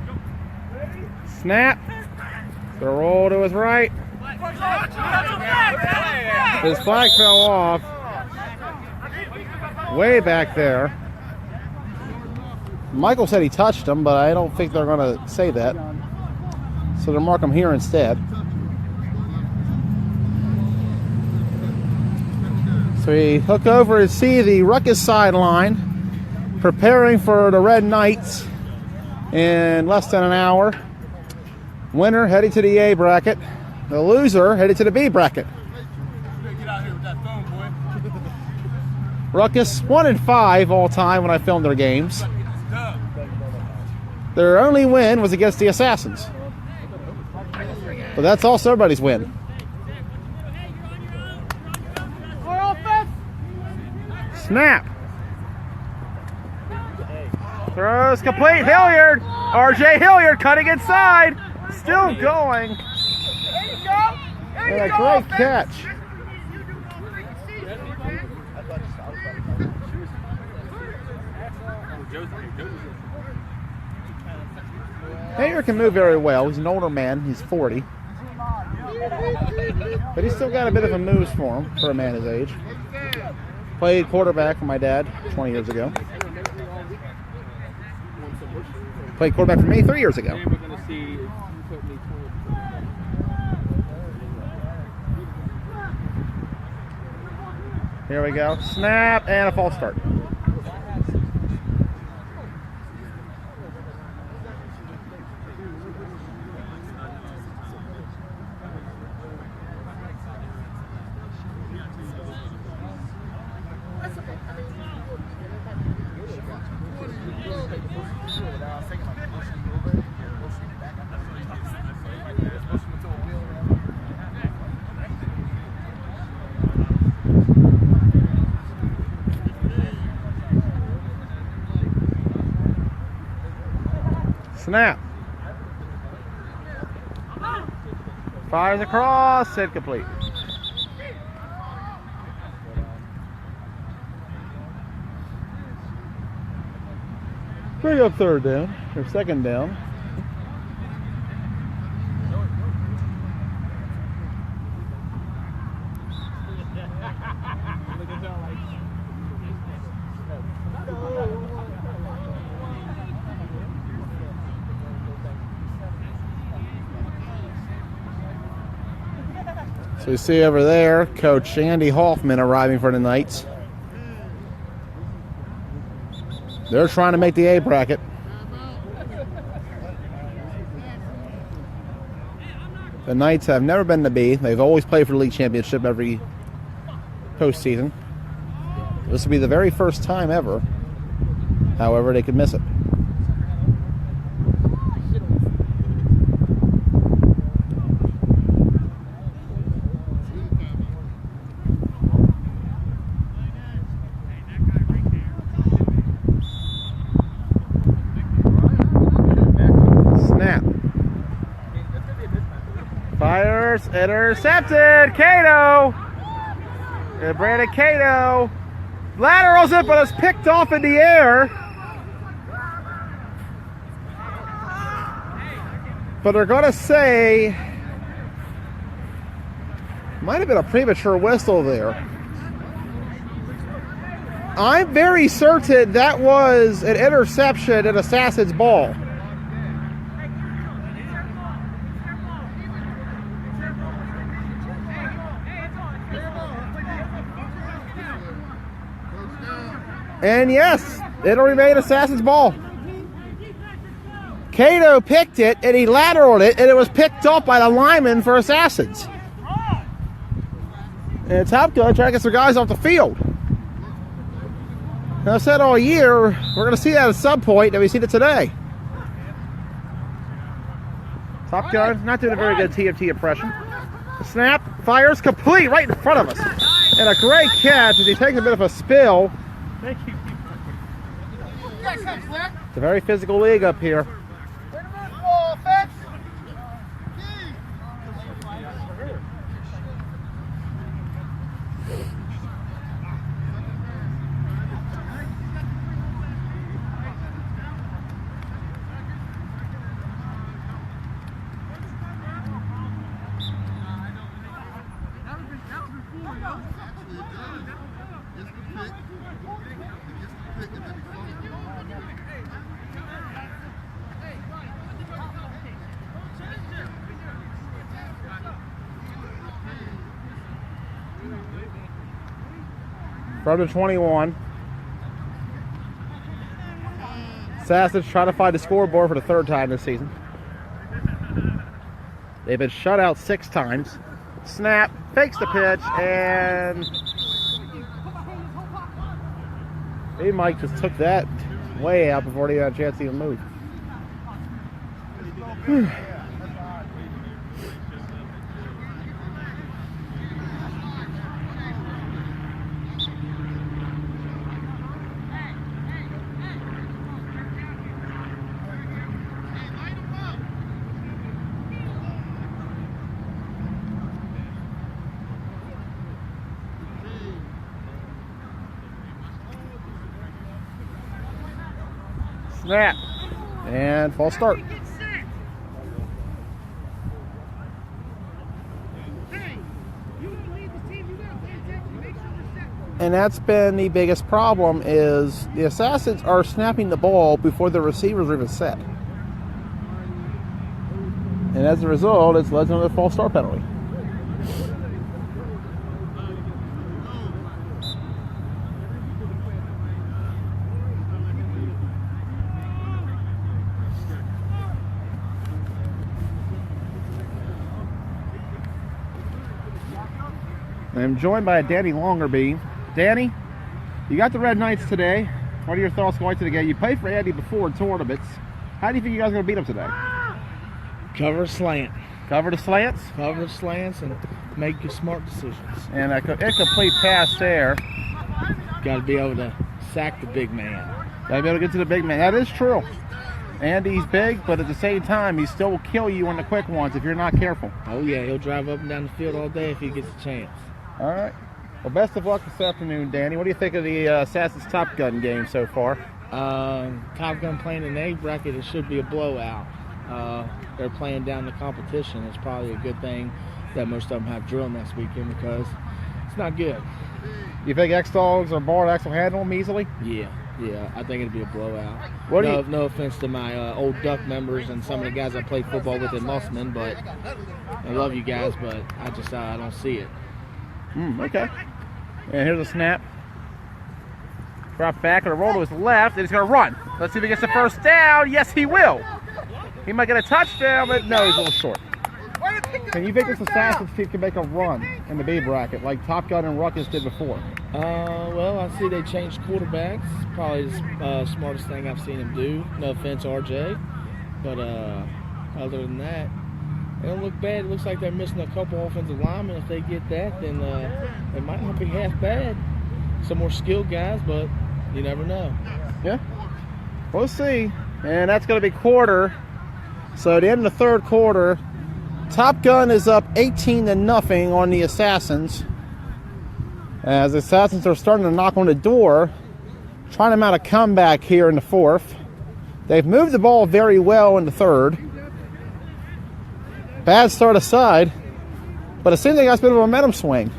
Snap. The roll to his right. His flag fell off. Way back there. Michael said he touched him, but I don't think they're going to say that. So they'll mark him here instead. So we hook over and see the Ruckus sideline preparing for the Red Knights in less than an hour. Winner heading to the A bracket. The loser headed to the B bracket. Get out here with that phone, boy. Ruckus 1-5 all time when I filmed their games. Their only win was against the Assassins. But that's also everybody's win. Snap. Throws complete. Hilliard. RJ Hilliard cutting inside. Still going. And a great catch. Hilliard can move very well. He's an older man. He's 40. But he's still got a bit of a moves for him for a man his age. Played quarterback for my dad 20 years ago. Played quarterback for me 3 years ago. Here we go. Snap and a false start. Snap. Fires across, incomplete. Bring up third down, or second down. So you see over there, Coach Andy Hoffman arriving for the Knights. They're trying to make the A bracket. The Knights have never been to B. They've always played for the league championship every postseason. This will be the very first time ever. However, they could miss it. Fires. Intercepted. Cato. And Brandon Cato laterals it, but it's picked off in the air. But they're going to say might have been a premature whistle there. I'm very certain that was an interception and Assassin's ball. And yes, it'll remain Assassin's ball. Cato picked it, and he lateraled it, and it was picked up by the lineman for Assassins. And Top Gun trying to get some guys off the field. And I've said all year, we're going to see that at some point, and we seen it today. Top Gun not doing a very good TFT impression. The snap, fires complete right in front of us. And a great catch as he takes a bit of a spill. Thank you. It's a very physical league up here. From the 21. Assassins trying to find the scoreboard for the third time this season. They've been shut out 6 times. Snap, fakes the pitch, and maybe Mike just took that way out before he had a chance to even move. Snap and false start. And that's been the biggest problem is the Assassins are snapping the ball before the receivers are even set. And as a result, it's led to another false start penalty. I'm joined by Danny Longerby. Danny, you got the Red Knights today. What are your thoughts going to the game? You played for Andy before in tournaments. How do you think you guys are going to beat them today? Cover slant. Cover the slants? Cover the slants and make your smart decisions. And a incomplete pass there. Got to be able to sack the big man. Got to be able to get to the big man. That is true. Andy's big, but at the same time, he still will kill you on the quick ones if you're not careful. Oh, yeah. He'll drive up and down the field all day if he gets a chance. All right. Well, best of luck this afternoon, Danny. What do you think of the Assassin's Top Gun game so far? Top Gun playing in the A bracket, it should be a blowout. They're playing down the competition. It's probably a good thing that most of them have drill next weekend because it's not good. You think X-Dogs or Bard X will handle them easily? Yeah, I think it'll be a blowout. No offense to my old Duck members and some of the guys I played football with in Mussman, but I love you guys, but I don't see it. Okay. And here's a snap. Drop back and a roll to his left, and he's going to run. Let's see if he gets the first down. Yes, he will. He might get a touchdown, but no, he's a little short. And you think this Assassin's team can make a run in the B bracket like Top Gun and Ruckus did before? Well, I see they changed quarterbacks. Probably the smartest thing I've seen them do. No offense, RJ. But other than that, they don't look bad. It looks like they're missing a couple offensive linemen. If they get that, then it might not be half bad. Some more skilled guys, but you never know. Yeah. We'll see. And that's going to be quarter. So at the end of the third quarter, Top Gun is up 18-0 on the Assassins. As the Assassins are starting to knock on the door, trying to mount a comeback here in the fourth. They've moved the ball very well in the third. Bad start aside, but it seems they got a bit of a momentum swing.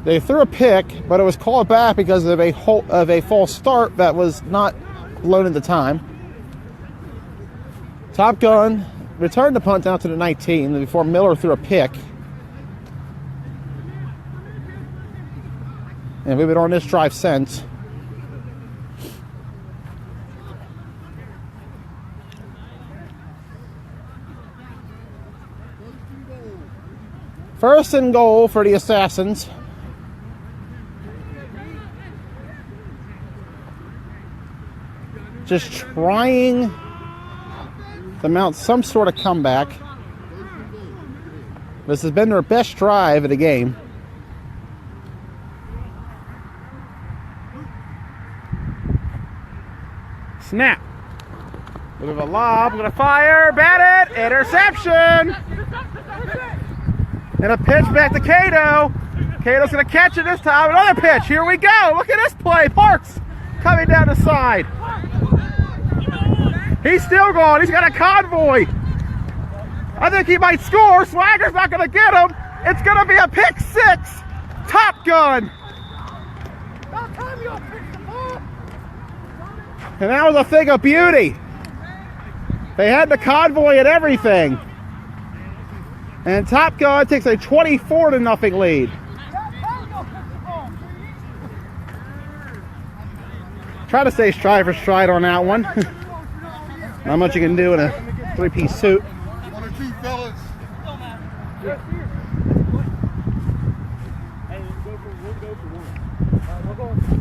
They threw a pick, but it was called back because of a false start that was not blown into time. Top Gun returned the punt down to the 19 before Miller threw a pick. And we've been on this drive since. First and goal for the Assassins. Just trying to mount some sort of comeback. This has been their best drive of the game. Snap. Bit of a lob, gonna fire, bat it, interception! And a pitch back to Cato. Cato's gonna catch it this time. Another pitch, here we go. Look at this play, Parks coming down the side. He's still going, he's got a convoy. I think he might score. Swagger's not gonna get him. It's gonna be a pick six. Top Gun. And that was a thing of beauty. They had the convoy and everything. And Top Gun takes a 24-0 lead. Try to stay stride for stride on that one. Not much you can do in a three-piece suit. One or two, fellas.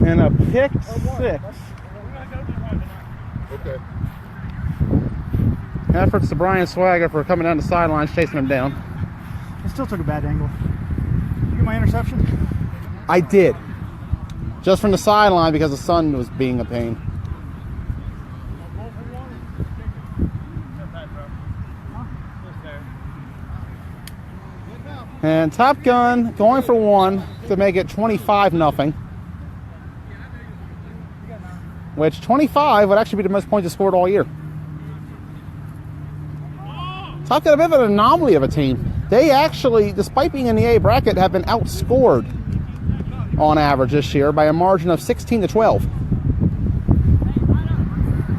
And a pick six. Okay. Efforts to Brian Swagger for coming down the sidelines, chasing him down. I still took a bad angle. You get my interception? I did. Just from the sideline because the sun was being a pain. And Top Gun going for one to make it 25-0. Which 25 would actually be the most points scored all year. Top Gun a bit of an anomaly of a team. They actually, despite being in the A bracket, have been outscored on average this year by a margin of 16-12.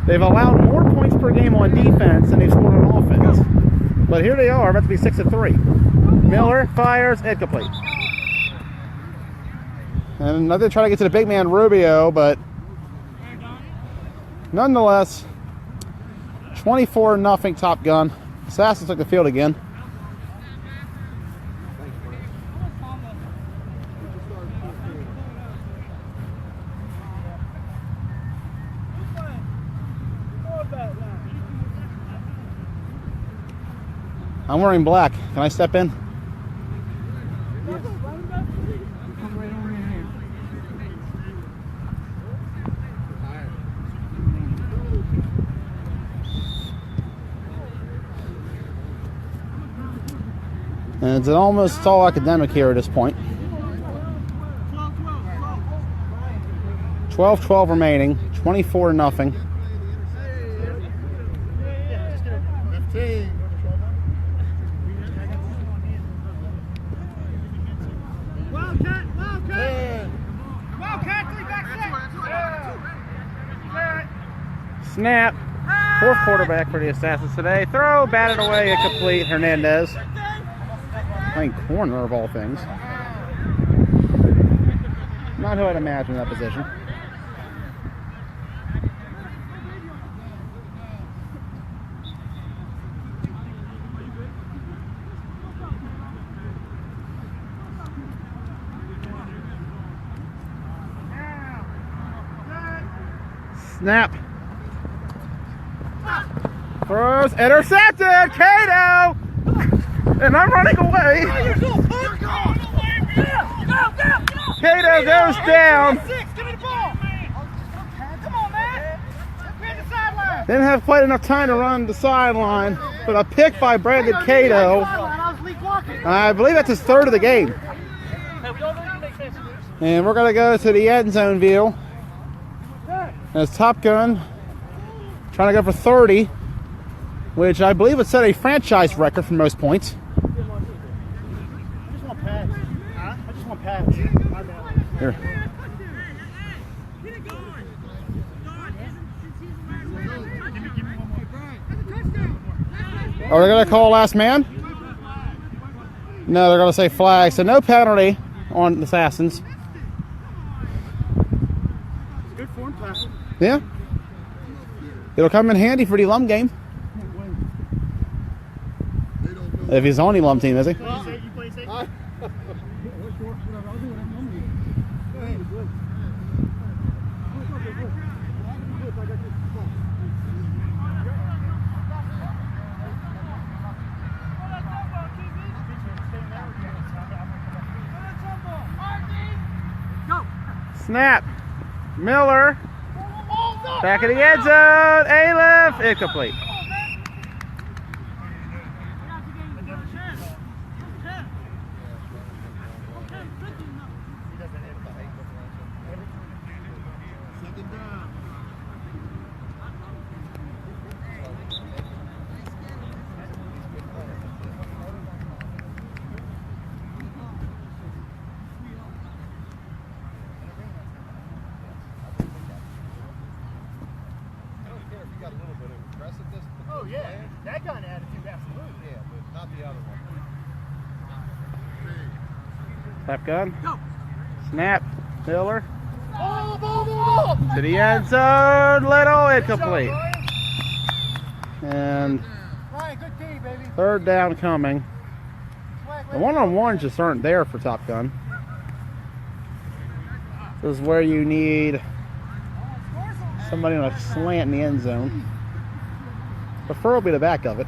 They've allowed more points per game on defense than they've scored on offense. But here they are, about to be 6-3. Miller fires, incomplete. And they're trying to get to the big man Rubio, but nonetheless, 24-0 Top Gun. Assassins took the field again. I'm wearing black. Can I step in? And it's almost all academic here at this point. 12-12 remaining, 24-0. 15. Snap. Fourth quarterback for the Assassins today. Throw, batted away, incomplete. Hernandez. Playing corner of all things. Not who I'd imagine in that position. Snap. Throws, intercepted, Cato! And I'm running away. Cato goes down. Give me the ball. Come on, man. We're at the sideline. Didn't have quite enough time to run the sideline, but a pick by Brandon Cato. I believe that's his third of the game. And we're going to go to the end zone view. As Top Gun trying to go for 30, which I believe would set a franchise record for most points. I just want pads. I just want pads. Here. Are they going to call last man? No, they're going to say flag. So no penalty on the Assassins. Good form tackle. Yeah. It'll come in handy for the alum game. If he's on the alum team, is he? Snap. Miller. Back in the end zone. A-lift. Incomplete. Oh yeah, that kind of attitude, absolutely. Yeah, but not the other one. Snap gun. Snap. Miller. Ball! To the end zone. Little. Incomplete. And Ryan, good D, baby. third down coming. The one-on-ones just aren't there for Top Gun. This is where you need somebody on a slant in the end zone. Preferably the back of it.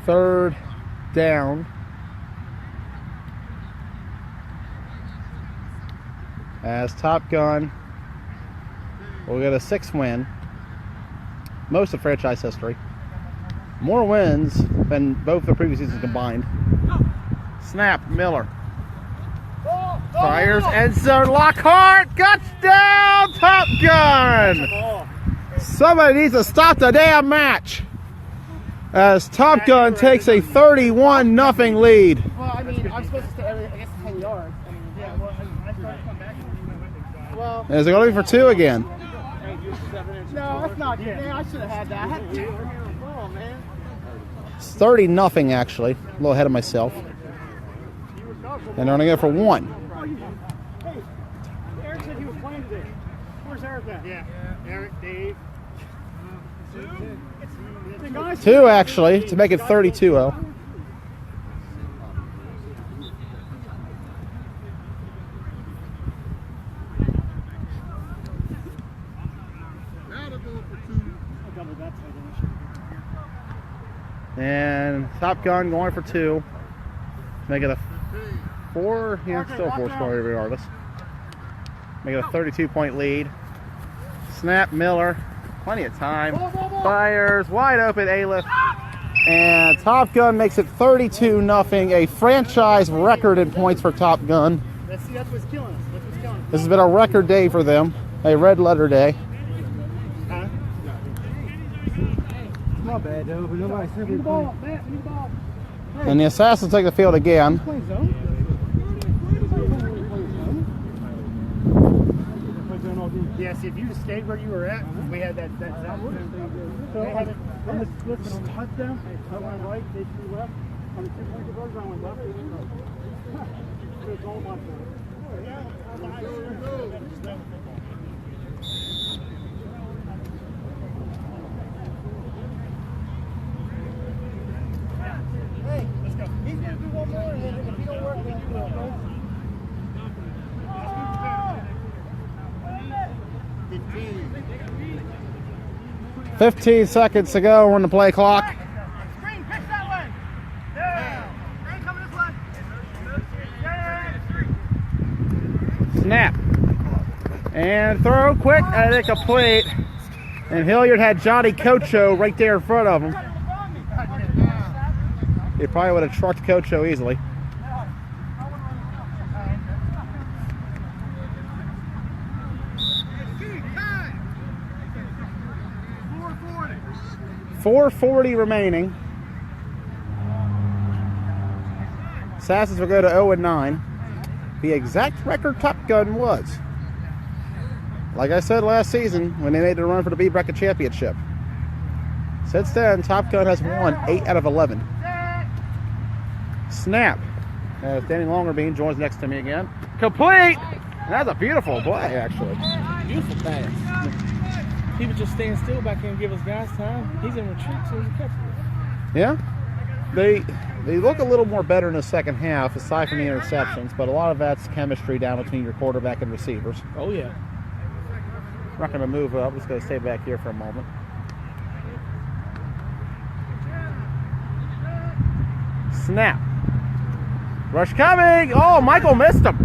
Third down. As Top Gun will get a 6th win. Most of franchise history. More wins than both the previous seasons combined. Snap, Miller. Fires, end zone, Lockhart, touchdown, Top Gun! Somebody needs to stop the damn match. As Top Gun takes a 31-0 lead. Well, I mean, I'm supposed to stay, I guess, 10 yards. I mean, yeah, well, I started to come back. Well, Is it going to be for 2 again? no, that's not good. Man, I should have had that. I had 2. Oh, man. It's 30-0 actually. A little ahead of myself. And they're going to go for 1. Hey, Eric said he was playing today. Where's Eric at? Yeah, Eric, Dave. 2 actually, to make it 32-0. And Top Gun going for 2. Make it a 4. Yeah, still 4 score regardless. Make it a 32-point lead. Snap, Miller. Plenty of time. Fires, wide open, A-lift. And Top Gun makes it 32-0. A franchise record in points for Top Gun. That's what's killing us. That's what's killing us. This has been a record day for them. A red letter day. Huh? It's not bad though, but nobody said we Ball, Matt, we need the ball. And the Assassins take the field again. Play zone. Yeah, see, if you just stayed where you were at, we had that zone. So on the touchdown, I went right, they threw left. On the 2-point conversion, I went left. It's all my Hey, let's go. He's going to do one more, and if he don't work, then you will, okay? 15 seconds to go on the play clock. Screen, pitch that way. Down. Screen coming this way. Snap. And throw quick and incomplete. And Hilliard had Johnny Cocho right there in front of him. He probably would have trucked Cocho easily. .440 remaining. Sassons will go to 0-9. The exact record Top Gun was, like I said last season, when they made the run for the B Bracket Championship. Since then, Top Gun has won 8 out of 11. Snap. Danny Longerbean joins next to me again. Complete! And that's a beautiful play, actually. Beautiful pass. He would just stand still back here and give his guys time. He's in retreat, so he's a catcher. Yeah. They look a little more better in the second half, aside from the interceptions, but a lot of that's chemistry down between your quarterback and receivers. Oh, yeah. I'm not going to move up. I'm just going to stay back here for a moment. Snap. Rush coming. Oh, Michael missed him.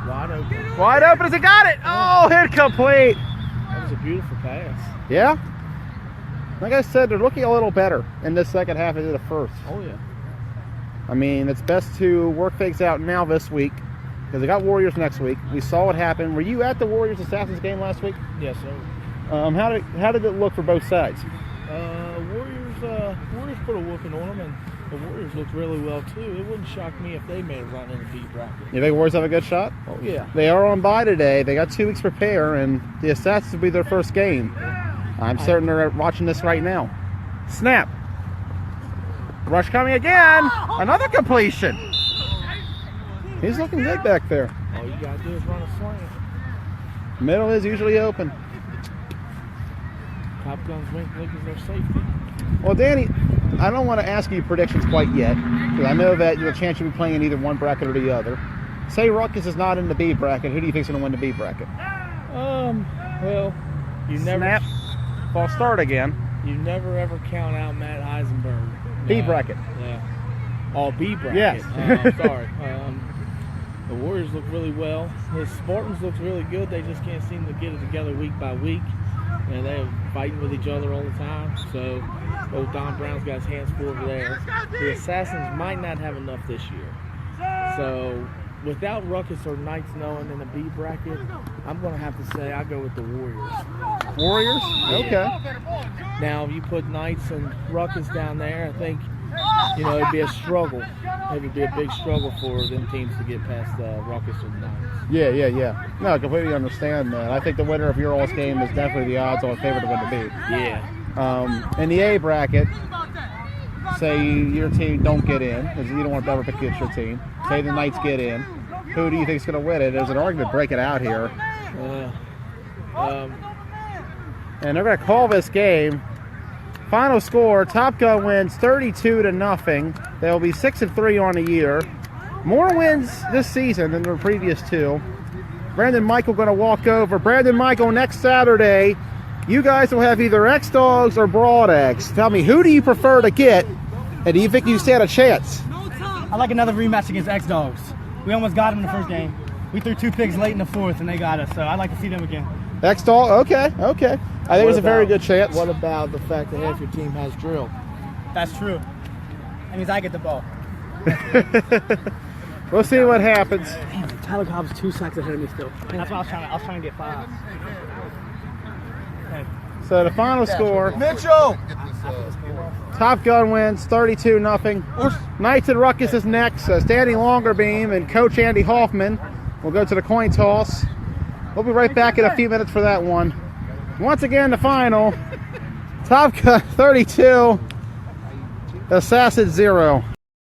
Wide open. Wide open as he got it. Oh, incomplete. That was a beautiful pass. Yeah. Like I said, they're looking a little better in this second half than the first. Oh, yeah. I mean, it's best to work things out now this week because they got Warriors next week. We saw what happened. Were you at the Warriors Assassins game last week? Yes, sir. How did it look for both sides? Warriors put a whooping on them, and the Warriors looked really well too. It wouldn't shock me if they made a run in the B bracket. You think Warriors have a good shot? Oh yeah. They are on bye today. They got 2 weeks to prepare, and the Assassins will be their first game. I'm certain they're watching this right now. Snap. Rush coming again. Another completion. He's looking good back there. All you gotta do is run a slant. Middle is usually open. Top Gun's wink is their safety. Well, Danny, I don't want to ask you predictions quite yet, because I know that there's a chance you'll be playing in either one bracket or the other. Say Ruckus is not in the B bracket. Who do you think's going to win the B bracket? Well, you never. Snap. False start again. You never ever count out Matt Heisenberg. B bracket. Yeah. Oh, B bracket. Yes. Sorry. The Warriors look really well. The Spartans look really good. They just can't seem to get it together week by week. And they're fighting with each other all the time. So, old Don Brown's got his hands full over there. The Assassins might not have enough this year. So, without Ruckus or Knights knowing in the B bracket, I'm going to have to say I go with the Warriors. Warriors? Okay. Now, if you put Knights and Ruckus down there, I think, it'd be a struggle. It would be a big struggle for them teams to get past Ruckus or Knights. Yeah. No, I completely understand that. I think the winner of your all's game is definitely the odds-on favorite to win the B. Yeah. In the A bracket, say your team don't get in, because you don't want to ever pick against your team. Say the Knights get in. Who do you think is going to win it? There's an argument to break it out here. And they're going to call this game. Final score, Top Gun wins 32-0. They'll be 6-3 on the year. More wins this season than the previous 2. Brandon Michael going to walk over. Brandon Michael, next Saturday, you guys will have either X-Dogs or Broad Eggs. Tell me, who do you prefer to get, and do you think you stand a chance? I like another rematch against X-Dogs. We almost got them in the first game. We threw 2 picks late in the 4th, and they got us. So I'd like to see them again. X-Dog? Okay. I think it's a very good chance. What about the fact that half your team has drill? That's true. That means I get the ball. We'll see what happens. Damn, Tyler Cobb's 2 sacks ahead of me still. That's why I was trying to get 5. Okay. So the final score, Mitchell! Top Gun wins 32-0. Knights and Ruckus is next. Danny Longerbeam and Coach Andy Hoffman will go to the coin toss. We'll be right back in a few minutes for that one. Once again, the final, Top Gun 32, Assassin 0.